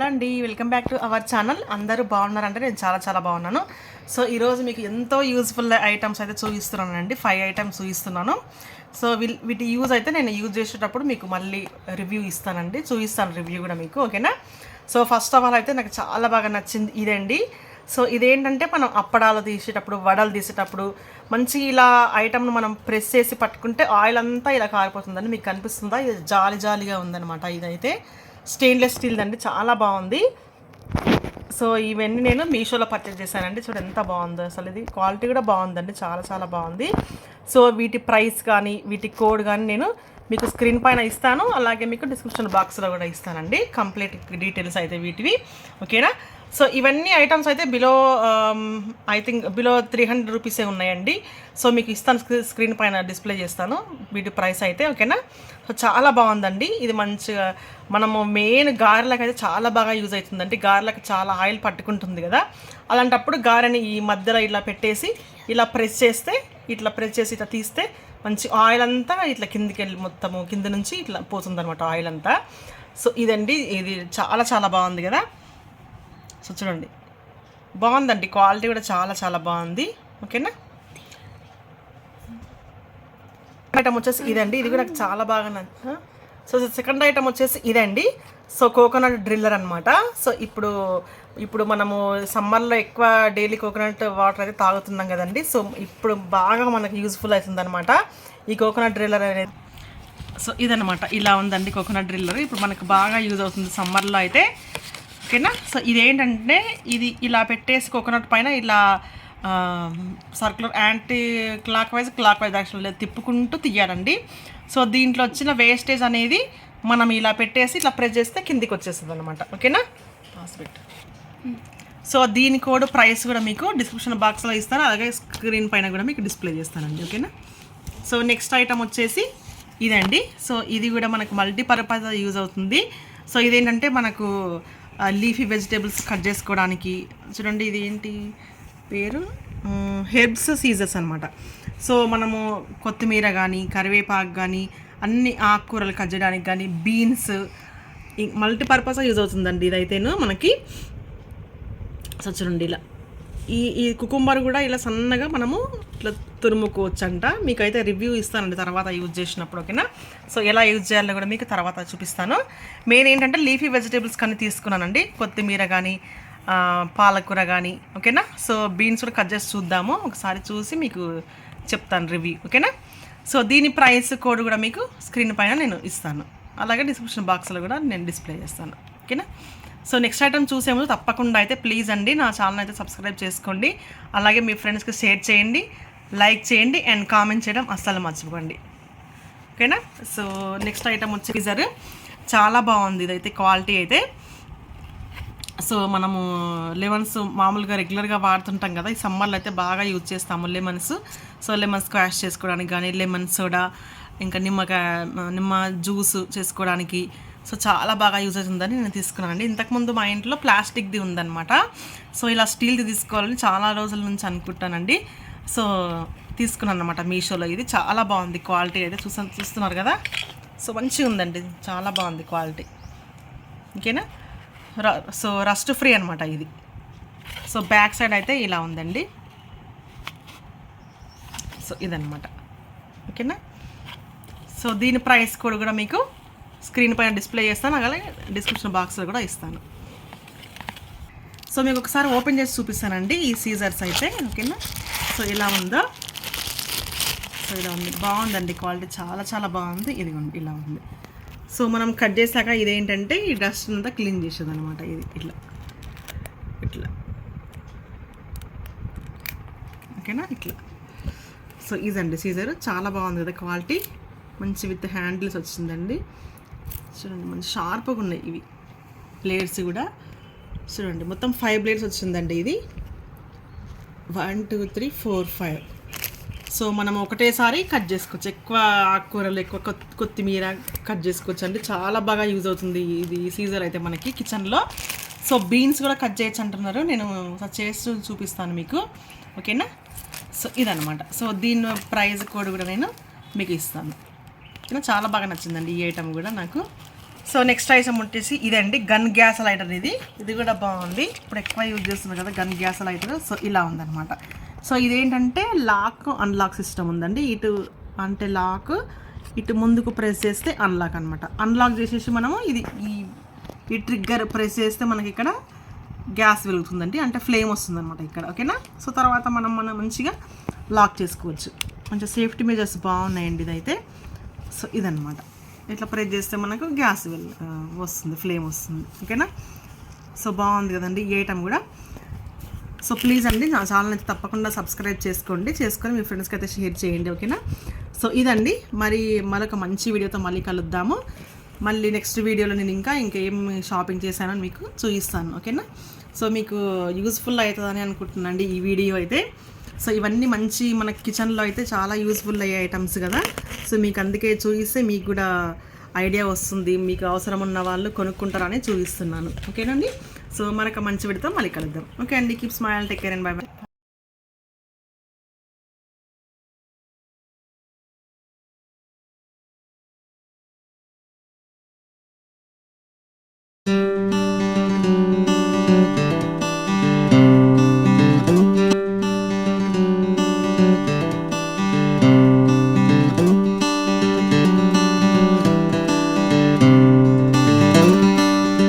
అండి, welcome back to our channel. అందరూ బాగున్నారంటే నేను చాలా చాలా బాగున్నాను. సో ఈరోజు మీకు ఎంతో యూజ్ఫుల్ ఐటమ్స్ అయితే చూపిస్తున్నానండి. 5 ఐటమ్స్ చూపిస్తున్నాను. సో వీటి యూజ్ అయితే నేను యూజ్ చేసేటప్పుడు మీకు మళ్ళీ రివ్యూ ఇస్తానండి, చూపిస్తాను రివ్యూ కూడా మీకు, ఓకేనా. సో ఫస్ట్ ఆఫ్ ఆల్ అయితే నాకు చాలా బాగా నచ్చింది ఇదండి. సో ఇదేంటంటే మనం అప్పడాలు తీసేటప్పుడు, వడలు తీసేటప్పుడు మంచి ఇలా ఐటమ్ను మనం ప్రెస్ చేసి పట్టుకుంటే ఆయిల్ అంతా ఇలా కారిపోతుందండి. మీకు కనిపిస్తుందా? ఇది జాలి జాలిగా ఉందన్నమాట. ఇదైతే స్టెయిన్లెస్ స్టీల్ అండి, చాలా బాగుంది. సో ఇవన్నీ నేను మీషోలో పర్చేస్ చేశానండి. చూడు ఎంత బాగుందో అసలు. ఇది క్వాలిటీ కూడా బాగుందండి, చాలా చాలా బాగుంది. సో వీటి ప్రైస్ కానీ వీటి కోడ్ కానీ నేను మీకు స్క్రీన్ పైన ఇస్తాను, అలాగే మీకు డిస్క్రిప్షన్ బాక్స్లో కూడా ఇస్తానండి, కంప్లీట్ డీటెయిల్స్ అయితే వీటివి, ఓకేనా. సో ఇవన్నీ ఐటమ్స్ అయితే ఐ థింక్ బిలో 300 రూపీసే ఉన్నాయండి. సో మీకు ఇస్తాను, స్క్రీన్ పైన డిస్ప్లే చేస్తాను వీటి ప్రైస్ అయితే, ఓకేనా. సో చాలా బాగుందండి. ఇది మంచిగా మనము మెయిన్ గారెలకు అయితే చాలా బాగా యూజ్ అవుతుందండి. గారెలకు చాలా ఆయిల్ పట్టుకుంటుంది కదా, అలాంటప్పుడు గారెని ఈ మధ్యలో ఇలా పెట్టేసి ఇలా ప్రెస్ చేస్తే, ఇట్లా ప్రెస్ చేసి ఇట్లా తీస్తే మంచి ఆయిల్ అంతా ఇట్లా కిందికి వెళ్ళి మొత్తము కింద నుంచి ఇట్లా పోతుంది అనమాట ఆయిల్ అంతా. సో ఇదండి, ఇది చాలా చాలా బాగుంది కదా. సో చూడండి, బాగుందండి, క్వాలిటీ కూడా చాలా చాలా బాగుంది, ఓకేనా. ఐటమ్ వచ్చేసి ఇదండి, ఇది కూడా నాకు చాలా బాగా సో సెకండ్ ఐటమ్ వచ్చేసి ఇదండి. సో కోకోనట్ డ్రిల్లర్ అనమాట. సో ఇప్పుడు మనము సమ్మర్లో ఎక్కువ డైలీ కోకోనట్ వాటర్ అయితే తాగుతున్నాం కదండి. సో ఇప్పుడు బాగా మనకు యూజ్ఫుల్ అవుతుంది అనమాట ఈ కోకోనట్ డ్రిల్లర్ అనేది. సో ఇదనమాట, ఇలా ఉందండి కోకోనట్ డ్రిల్లర్. ఇప్పుడు మనకు బాగా యూజ్ అవుతుంది సమ్మర్లో అయితే, ఓకేనా. సో ఇదేంటంటే ఇది ఇలా పెట్టేసి కోకోనట్ పైన ఇలా circular anti clock wise actual తిప్పుకుంటూ తీయాలండి. సో దీంట్లో వచ్చిన వేస్టేజ్ అనేది మనం ఇలా పెట్టేసి ఇట్లా ప్రెస్ చేస్తే కిందికి వచ్చేస్తుంది అనమాట, ఓకేనా. సో దీని కోడ్ ప్రైస్ కూడా మీకు డిస్క్రిప్షన్ బాక్స్లో ఇస్తాను, అలాగే స్క్రీన్ పైన కూడా మీకు డిస్ప్లే చేస్తానండి, ఓకేనా. సో నెక్స్ట్ ఐటమ్ వచ్చేసి ఇదండి. సో ఇది కూడా మనకు మల్టీపర్పస్ యూజ్ అవుతుంది. సో ఇదేంటంటే మనకు లీఫీ వెజిటేబుల్స్ కట్ చేసుకోవడానికి, చూడండి ఇది ఏంటి పేరు, హెర్బ్స్ సీజర్స్ అనమాట. సో మనము కొత్తిమీర కానీ కరివేపాకు కానీ అన్ని ఆకుకూరలు కట్ చేయడానికి కానీ, బీన్స్, మల్టీపర్పస్ యూజ్ అవుతుందండి ఇదైతేను మనకి. సో చూడండి ఇలా ఈ కుకుంబర్ కూడా ఇలా సన్నగా మనము ఇట్లా తురుముకోవచ్చు అంట. మీకైతే రివ్యూ ఇస్తానండి తర్వాత యూజ్ చేసినప్పుడు, ఓకేనా. సో ఎలా యూజ్ చేయాలో కూడా మీకు తర్వాత చూపిస్తాను. మెయిన్ ఏంటంటే లీఫీ వెజిటేబుల్స్ కానీ తీసుకున్నానండి, కొత్తిమీర కానీ పాలకూర కానీ, ఓకేనా. సో బీన్స్ కూడా కట్ చేసి చూద్దాము, ఒకసారి చూసి మీకు చెప్తాను రివ్యూ, ఓకేనా. సో దీని ప్రైస్ కోడ్ కూడా మీకు స్క్రీన్ పైన నేను ఇస్తాను, అలాగే డిస్క్రిప్షన్ బాక్స్లో కూడా నేను డిస్ప్లే చేస్తాను, ఓకేనా. సో నెక్స్ట్ ఐటమ్ చూసే ముందు తప్పకుండా అయితే ప్లీజ్ అండి నా ఛానల్ అయితే సబ్స్క్రైబ్ చేసుకోండి, అలాగే మీ ఫ్రెండ్స్కి షేర్ చేయండి, లైక్ చేయండి అండ్ కామెంట్ చేయడం అస్సలు మర్చిపోండి, ఓకేనా. సో నెక్స్ట్ ఐటమ్ వచ్చే సీజర్, చాలా బాగుంది ఇదైతే క్వాలిటీ అయితే. సో మనము లెమన్స్ మామూలుగా రెగ్యులర్గా వాడుతుంటాం కదా, ఈ సమ్మర్లో అయితే బాగా యూజ్ చేస్తాము లెమన్స్. సో లెమన్ స్క్వాష్ చేసుకోవడానికి కానీ, లెమన్ సోడా, ఇంకా నిమ్మ జ్యూస్ చేసుకోవడానికి, సో చాలా బాగా యూజ్ అవుతుందని నేను తీసుకున్నానండి. ఇంతకుముందు మా ఇంట్లో ప్లాస్టిక్ది ఉందన్నమాట. సో ఇలా స్టీల్ది తీసుకోవాలని చాలా రోజుల నుంచి అనుకుంటానండి. సో తీసుకున్నాను అనమాట మీషోలో. ఇది చాలా బాగుంది క్వాలిటీ అయితే, చూస్తున్నారు కదా. సో మంచిగా ఉందండి, చాలా బాగుంది క్వాలిటీ, ఓకేనా. సో రస్ట్ ఫ్రీ అనమాట ఇది. సో బ్యాక్ సైడ్ అయితే ఇలా ఉందండి. సో ఇదనమాట, ఓకేనా. సో దీని ప్రైస్ కూడా మీకు స్క్రీన్ పైన డిస్ప్లే చేస్తాను, అలాగే డిస్క్రిప్షన్ బాక్స్లో కూడా ఇస్తాను. సో మీకు ఒకసారి ఓపెన్ చేసి చూపిస్తానండి ఈ సీజర్స్ అయితే, ఓకేనా. సో ఇలా ఉందో, సో ఇలా ఉంది, బాగుందండి క్వాలిటీ, చాలా చాలా బాగుంది. ఇదిగోండి ఇలా ఉంది. సో మనం కట్ చేసాక ఇదేంటంటే ఈ డస్ట్ అంతా క్లీన్ చేసేది అనమాట, ఇది ఇట్లా ఇట్లా, ఓకేనా, ఇట్లా. సో ఇదండి సీజర్, చాలా బాగుంది కదా క్వాలిటీ, మంచి విత్ హ్యాండిల్స్ వచ్చిందండి. చూడండి మంచి షార్ప్గా ఉన్నాయి ఇవి బ్లేడ్స్ కూడా. చూడండి మొత్తం 5 బ్లేడ్స్ వచ్చిందండి ఇది, 1 2 3 4 5. సో మనం ఒకటేసారి కట్ చేసుకోవచ్చు, ఎక్కువ ఆకుకూరలు, ఎక్కువ కొత్తిమీర కట్ చేసుకోవచ్చు అండి, చాలా బాగా యూజ్ అవుతుంది ఇది సీజర్ అయితే మనకి కిచెన్లో. సో బీన్స్ కూడా కట్ చేయొచ్చు అంటున్నారు, నేను చేసి చూపిస్తాను మీకు, ఓకేనా. సో ఇదనమాట. సో దీని ప్రైస్ కోడ్ కూడా నేను మీకు ఇస్తాను, చాలా బాగా నచ్చిందండి ఈ ఐటమ్ కూడా నాకు. సో నెక్స్ట్ ఐటమ్ వచ్చేసి ఇదండి గన్ గ్యాస్ లైటర్. ఇది కూడా బాగుంది, ఇప్పుడు ఎక్కువ యూజ్ చేస్తుంది కదా గన్ గ్యాస్ లైటర్. సో ఇలా ఉందన్నమాట. సో ఇదేంటంటే లాక్ అన్లాక్ సిస్టమ్ ఉందండి. ఇటు అంటే లాక్, ఇటు ముందుకు ప్రెస్ చేస్తే అన్లాక్ అనమాట. అన్లాక్ చేసేసి మనము ఈ ట్రిగ్గర్ ప్రెస్ చేస్తే మనకి ఇక్కడ గ్యాస్ వెలుగుతుందండి, అంటే ఫ్లేమ్ వస్తుంది అనమాట ఇక్కడ. ఓకేనా. సో తర్వాత మనం మంచిగా లాక్ చేసుకోవచ్చు. కొంచెం సేఫ్టీ మెజర్స్ బాగున్నాయండి ఇదైతే. సో ఇదనమాట, ఇట్లా ప్రెస్ చేస్తే మనకు గ్యాస్ వస్తుంది, ఫ్లేమ్ వస్తుంది. ఓకేనా. సో బాగుంది కదండి ఈ ఐటమ్ కూడా. సో ప్లీజ్ అండి నా ఛానల్ అయితే తప్పకుండా సబ్స్క్రైబ్ చేసుకొని మీ ఫ్రెండ్స్కి అయితే షేర్ చేయండి. ఓకేనా. సో ఇదండి, మరి మరొక మంచి వీడియోతో మళ్ళీ కలుద్దాము. మళ్ళీ నెక్స్ట్ వీడియోలో నేను ఇంకేం షాపింగ్ చేశానని మీకు చూపిస్తాను. ఓకేనా. సో మీకు యూస్ఫుల్ అవుతుందని అనుకుంటున్నానండి ఈ వీడియో అయితే. సో ఇవన్నీ మంచి మన కిచెన్లో అయితే చాలా యూస్ఫుల్ అయ్యే ఐటమ్స్ కదా. సో మీకు అందుకే చూపిస్తే మీకు కూడా ఐడియా వస్తుంది, మీకు అవసరం ఉన్న వాళ్ళు కొనుక్కుంటారని చూపిస్తున్నాను. ఓకేనండి. సో మనకు మంచి వీడియోతో మళ్ళీ కలుద్దాం. ఓకే అండి, keep smile, take care and by by.